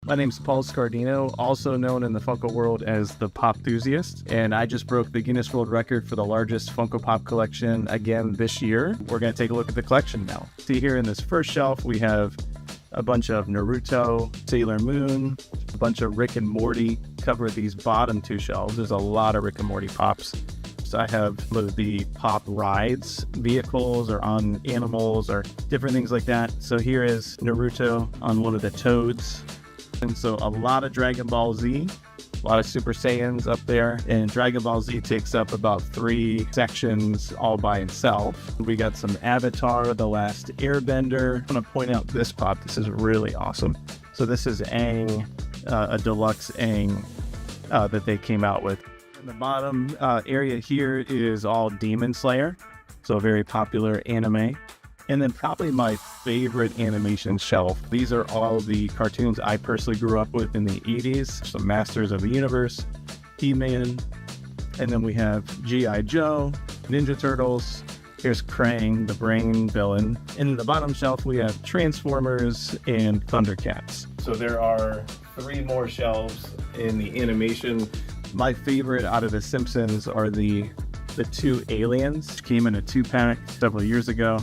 My name's Paul Scardino, also known in the Funko world as the Popthusiast, and I just broke the Guinness World Record for the largest Funko Pop collection again this year. We're going to take a look at the collection now. See here in this first shelf, we have a bunch of Naruto, Sailor Moon, a bunch of Rick and Morty cover these bottom two shelves. There's a lot of Rick and Morty pops. So I have the pop rides, vehicles or on animals or different things like that. So here is Naruto on one of the toads. And so a lot of Dragon Ball Z, a lot of Super Saiyans up there. And Dragon Ball Z takes up about 3 sections all by itself. We got some Avatar, The Last Airbender. I'm going to point out this pop. This is really awesome. So this is Aang, a deluxe Aang that they came out with. In the bottom area here is all Demon Slayer. So a very popular anime. And then probably my favorite animation shelf. These are all the cartoons I personally grew up with in the 80s. Some Masters of the Universe, He-Man, and then we have G.I. Joe, Ninja Turtles. Here's Krang, the brain villain. And in the bottom shelf, we have Transformers and Thundercats. So there are 3 more shelves in the animation. My favorite out of the Simpsons are the 2 aliens, which came in a 2-pack several years ago.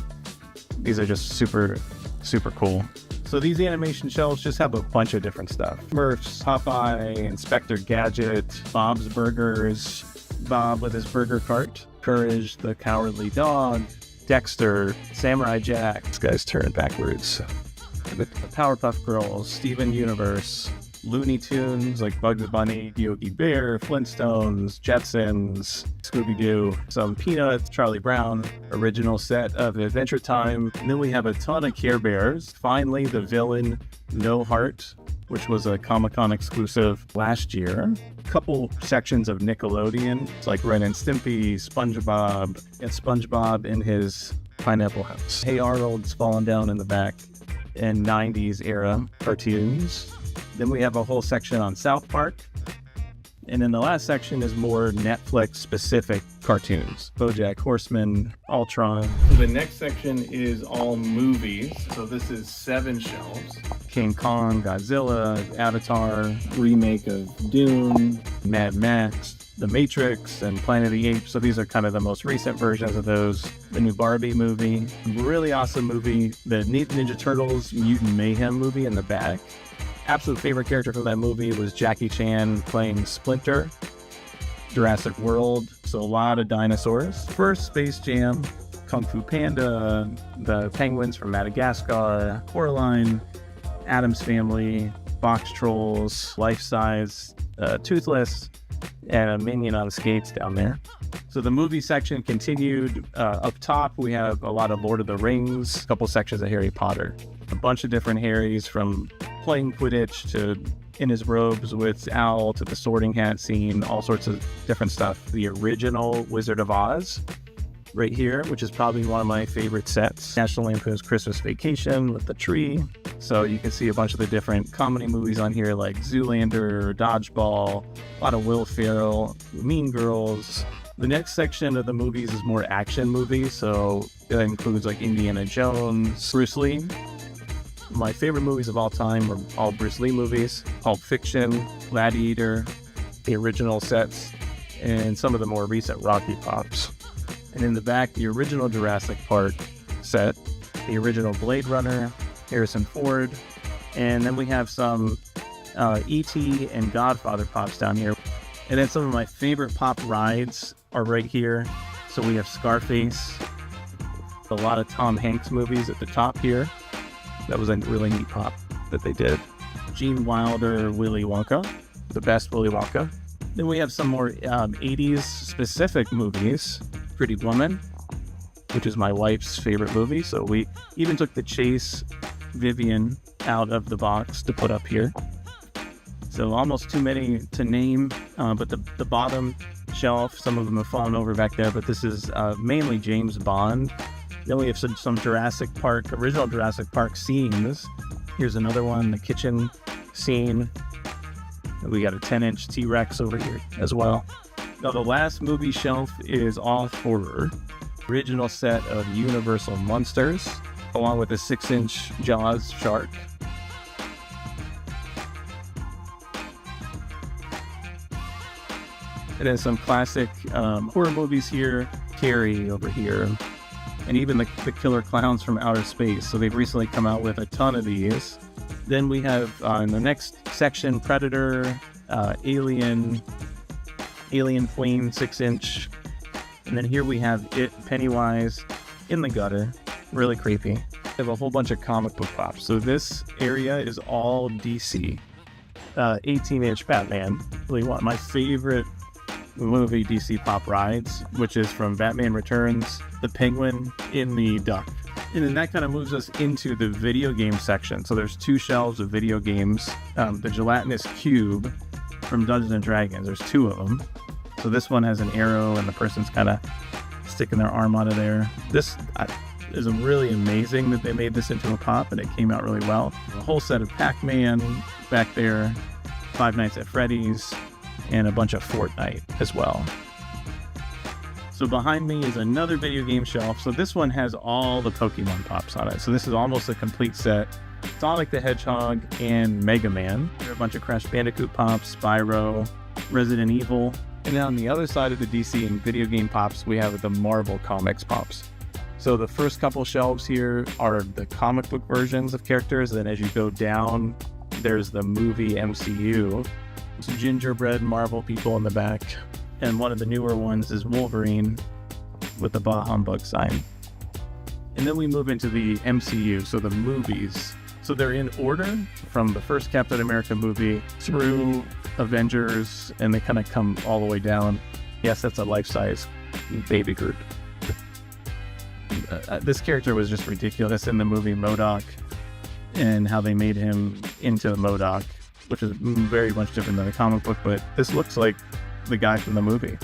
These are just super, super cool. So these animation shelves just have a bunch of different stuff. Smurfs, Popeye, Inspector Gadget, Bob's Burgers, Bob with his burger cart, Courage the Cowardly Dog, Dexter, Samurai Jack. This guy's turned backwards. The Powerpuff Girls, Steven Universe, Looney Tunes like Bugs Bunny, Yogi Bear, Flintstones, Jetsons, Scooby-Doo, some Peanuts, Charlie Brown, original set of Adventure Time. And then we have a ton of Care Bears. Finally, the villain No Heart, which was a Comic-Con exclusive last year. A couple sections of Nickelodeon. It's like Ren and Stimpy, SpongeBob, and SpongeBob in his pineapple house. Hey Arnold's falling down in the back, and 90s era cartoons. Then we have a whole section on South Park. And then the last section is more Netflix-specific cartoons. BoJack Horseman, Ultron. The next section is all movies. So this is 7 shelves. King Kong, Godzilla, Avatar, remake of Dune, Mad Max, The Matrix, and Planet of the Apes. So these are kind of the most recent versions of those. The new Barbie movie. Really awesome movie. The Ninja Turtles Mutant Mayhem movie in the back. Absolute favorite character from that movie was Jackie Chan playing Splinter. Jurassic World, so a lot of dinosaurs. First, Space Jam, Kung Fu Panda, the penguins from Madagascar, Coraline, Addams Family, Box Trolls, Life Size, Toothless, and a minion on skates down there. So the movie section continued. Up top, we have a lot of Lord of the Rings, a couple sections of Harry Potter. A bunch of different Harrys, from playing Quidditch to in his robes with Owl to the sorting hat scene, all sorts of different stuff. The original Wizard of Oz right here, which is probably one of my favorite sets. National Lampoon's Christmas Vacation with the tree. So you can see a bunch of the different comedy movies on here like Zoolander, Dodgeball, a lot of Will Ferrell, Mean Girls. The next section of the movies is more action movies, so that includes like Indiana Jones, Bruce Lee. My favorite movies of all time are all Bruce Lee movies. Pulp Fiction, Gladiator, the original sets, and some of the more recent Rocky pops. And in the back, the original Jurassic Park set, the original Blade Runner, Harrison Ford, and then we have some E.T. and Godfather pops down here. And then some of my favorite pop rides are right here. So we have Scarface, a lot of Tom Hanks movies at the top here. That was a really neat pop that they did. Gene Wilder, Willy Wonka, the best Willy Wonka. Then we have some more 80s specific movies. Pretty Woman, which is my wife's favorite movie. So we even took the Chase Vivian out of the box to put up here. So almost too many to name, but the bottom shelf, some of them have fallen over back there, but this is mainly James Bond. Then we have some Jurassic Park, original Jurassic Park scenes. Here's another one, the kitchen scene. We got a 10-inch T-Rex over here as well. Now the last movie shelf is all horror. Original set of Universal Monsters, along with a 6-inch Jaws shark. And then some classic horror movies here, Carrie over here, and even the killer clowns from outer space. So they've recently come out with a ton of these. Then we have in the next section, Predator, Alien Queen 6-inch. And then here we have It, Pennywise, in the gutter. Really creepy. We have a whole bunch of comic book pops. So this area is all DC. 18-inch Batman. Really one of my favorite movie DC pop rides, which is from Batman Returns, the Penguin in the Duck. And then that kind of moves us into the video game section. So there's 2 shelves of video games. The gelatinous cube from Dungeons and Dragons. There's 2 of them. So this one has an arrow and the person's kind of sticking their arm out of there. This is really amazing that they made this into a pop and it came out really well. A whole set of Pac-Man back there, Five Nights at Freddy's, and a bunch of Fortnite as well. So behind me is another video game shelf. So this one has all the Pokemon pops on it. So this is almost a complete set. Sonic the Hedgehog and Mega Man. There are a bunch of Crash Bandicoot pops, Spyro, Resident Evil. And then on the other side of the DC and video game pops, we have the Marvel Comics pops. So the first couple shelves here are the comic book versions of characters. And then as you go down, there's the movie MCU. Some gingerbread Marvel people in the back. And one of the newer ones is Wolverine with the Bah Humbug sign. And then we move into the MCU, so the movies. So they're in order from the first Captain America movie through Avengers, and they kind of come all the way down. Yes, that's a life-size baby Groot. This character was just ridiculous in the movie MODOK, and how they made him into MODOK, which is very much different than the comic book, but this looks like the guy from the movie.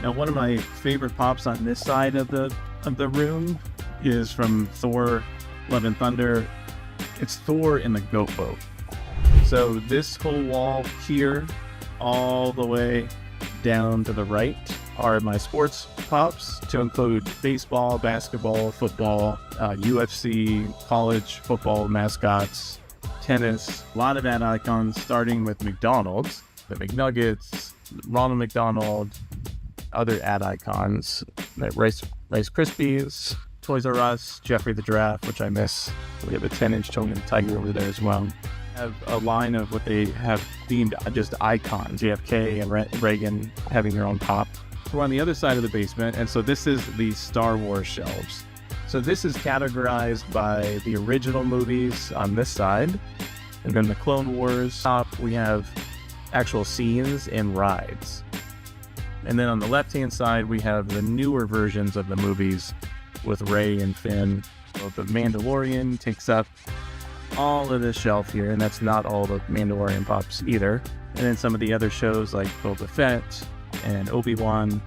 Now, one of my favorite pops on this side of the room is from Thor: Love and Thunder. It's Thor in the goat boat. So this whole wall here, all the way down to the right, are my sports pops, to include baseball, basketball, football, UFC, college football mascots, tennis, a lot of ad icons, starting with McDonald's, the McNuggets, Ronald McDonald, other ad icons, Rice Krispies, Toys R Us, Jeffrey the Giraffe, which I miss. We have a 10-inch Tongan tiger over there as well. Have a line of what they have themed just icons, JFK and Reagan having their own pop. We're on the other side of the basement, and so this is the Star Wars shelves. So this is categorized by the original movies on this side, and then the Clone Wars top, we have actual scenes and rides. And then on the left-hand side, we have the newer versions of the movies with Rey and Finn. So the Mandalorian takes up all of this shelf here, and that's not all the Mandalorian pops either. And then some of the other shows like Boba Fett and Obi-Wan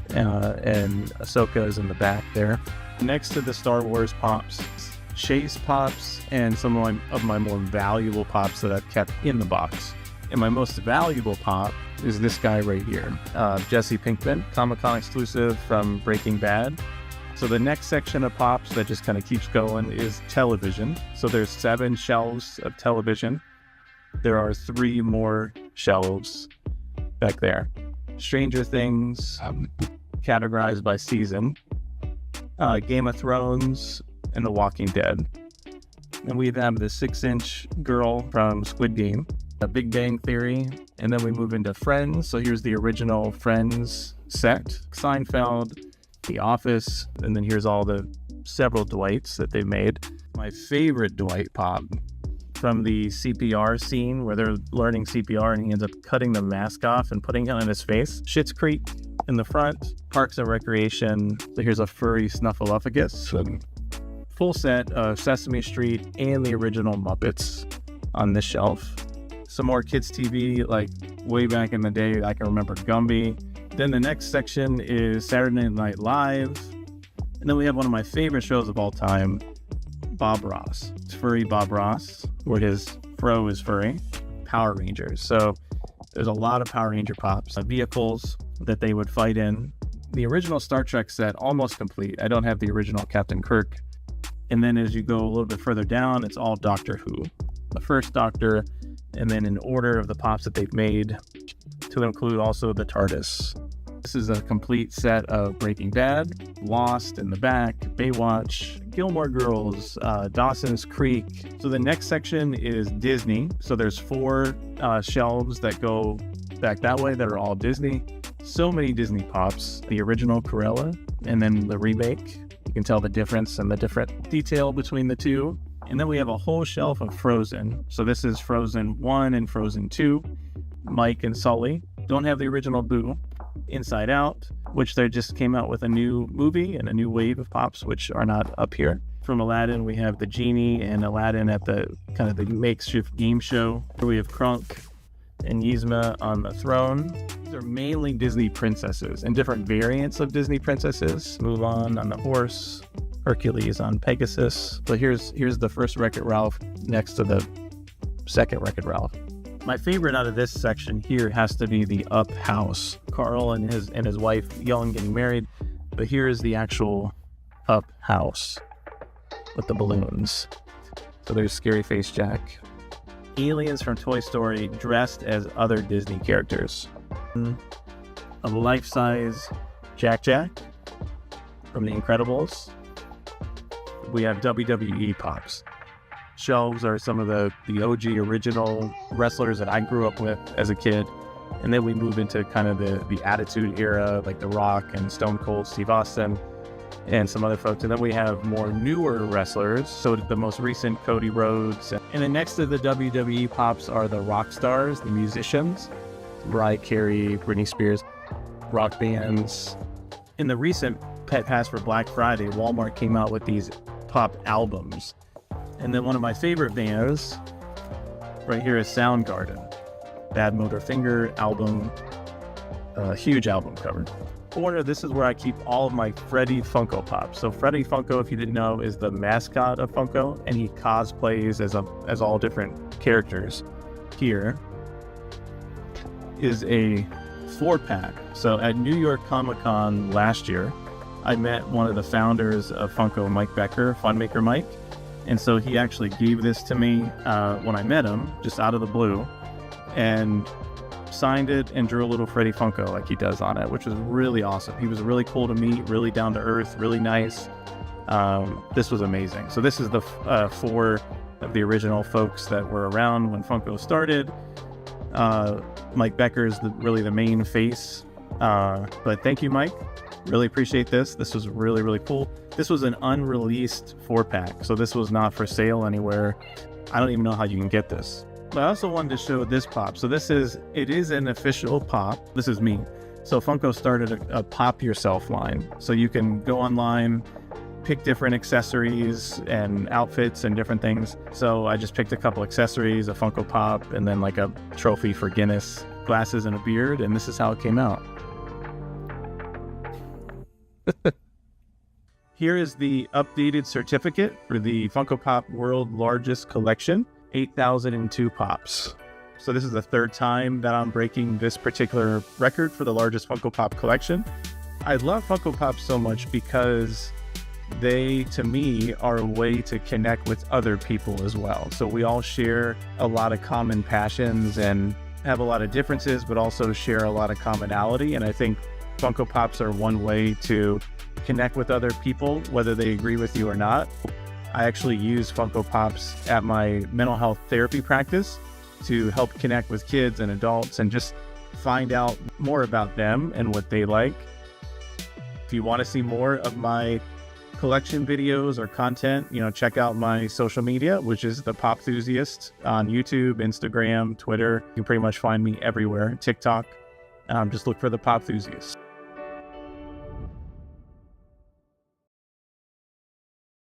and Ahsoka is in the back there. Next to the Star Wars pops, Chase pops, and some of my more valuable pops that I've kept in the box. And my most valuable pop is this guy right here, Jesse Pinkman, Comic-Con exclusive from Breaking Bad. So the next section of pops that just kind of keeps going is television. So there's 7 shelves of television. There are 3 more shelves back there. Stranger Things, categorized by season, Game of Thrones, and The Walking Dead. And we have the 6-inch girl from Squid Game, a Big Bang Theory, and then we move into Friends. So here's the original Friends set, Seinfeld, The Office, and then here's all the several Dwights that they've made. My favorite Dwight pop from the CPR scene where they're learning CPR and he ends up cutting the mask off and putting it on his face. Schitt's Creek in the front, Parks and Recreation. So here's a furry Snuffleupagus. Full set of Sesame Street and the original Muppets on this shelf. Some more kids TV, like way back in the day, I can remember Gumby. Then the next section is Saturday Night Live. And then we have one of my favorite shows of all time, Bob Ross. It's furry Bob Ross, where his fro is furry. Power Rangers. So there's a lot of Power Ranger pops, vehicles that they would fight in. The original Star Trek set, almost complete. I don't have the original Captain Kirk. And then as you go a little bit further down, it's all Doctor Who. The first Doctor, and then in order of the pops that they've made to include also the TARDIS. This is a complete set of Breaking Bad, Lost in the back, Baywatch, Gilmore Girls, Dawson's Creek. So the next section is Disney. So there's 4 shelves that go back that way that are all Disney. So many Disney Pops, the original Cruella and then the remake. You can tell the difference and the different detail between the two. And then we have a whole shelf of Frozen. So this is Frozen 1 and Frozen 2. Mike and Sully don't have the original Boo. Inside Out, which they just came out with a new movie and a new wave of Pops, which are not up here. From Aladdin, we have the Genie and Aladdin at the kind of the makeshift game show. Here we have Krunk and Yzma on the throne. These are mainly Disney princesses and different variants of Disney princesses. Mulan on the horse, Hercules on Pegasus. So here's the first Wreck-It Ralph next to the second Wreck-It Ralph. My favorite out of this section here has to be the Up house. Carl and his wife Young getting married, but here is the actual Up house with the balloons. So there's Scary Face Jack. Aliens from Toy Story dressed as other Disney characters. A life-size Jack from The Incredibles. We have WWE Pops. Shelves are some of the OG original wrestlers that I grew up with as a kid. And then we move into kind of the Attitude Era, like The Rock and Stone Cold Steve Austin and some other folks. And then we have more newer wrestlers. So the most recent Cody Rhodes. And then next to the WWE Pops are the rock stars, the musicians, Mariah Carey, Britney Spears, rock bands. In the recent Pet Pass for Black Friday, Walmart came out with these Pop albums. And then one of my favorite bands right here is Soundgarden. Bad Motor Finger album, huge album cover. Corner, this is where I keep all of my Freddy Funko Pops. So Freddy Funko, if you didn't know, is the mascot of Funko, and he cosplays as all different characters. Here is a 4-pack. So at New York Comic Con last year, I met one of the founders of Funko, Mike Becker, Funmaker Mike. And so he actually gave this to me when I met him, just out of the blue, and signed it and drew a little Freddy Funko like he does on it, which was really awesome. He was really cool to meet, really down to earth, really nice. This was amazing. So this is the 4 of the original folks that were around when Funko started. Mike Becker's really the main face. But thank you, Mike. Really appreciate this. This was really, really cool. This was an unreleased 4-pack, so this was not for sale anywhere. I don't even know how you can get this. But I also wanted to show this pop. So it is an official pop. This is me. So Funko started a Pop Yourself line. So you can go online, pick different accessories and outfits and different things. So I just picked a couple accessories, a Funko Pop, and then like a trophy for Guinness, glasses and a beard, and this is how it came out. Here is the updated certificate for the Funko Pop World Largest Collection, 8,002 Pops. So this is the 3rd time that I'm breaking this particular record for the largest Funko Pop collection. I love Funko Pop so much because they, to me, are a way to connect with other people as well. So we all share a lot of common passions and have a lot of differences, but also share a lot of commonality. And I think Funko Pops are one way to connect with other people, whether they agree with you or not. I actually use Funko Pops at my mental health therapy practice to help connect with kids and adults and just find out more about them and what they like. If you want to see more of my collection videos or content, check out my social media, which is the Pop Enthusiast on YouTube, Instagram, Twitter. You can pretty much find me everywhere. TikTok. Just look for the Pop Enthusiast.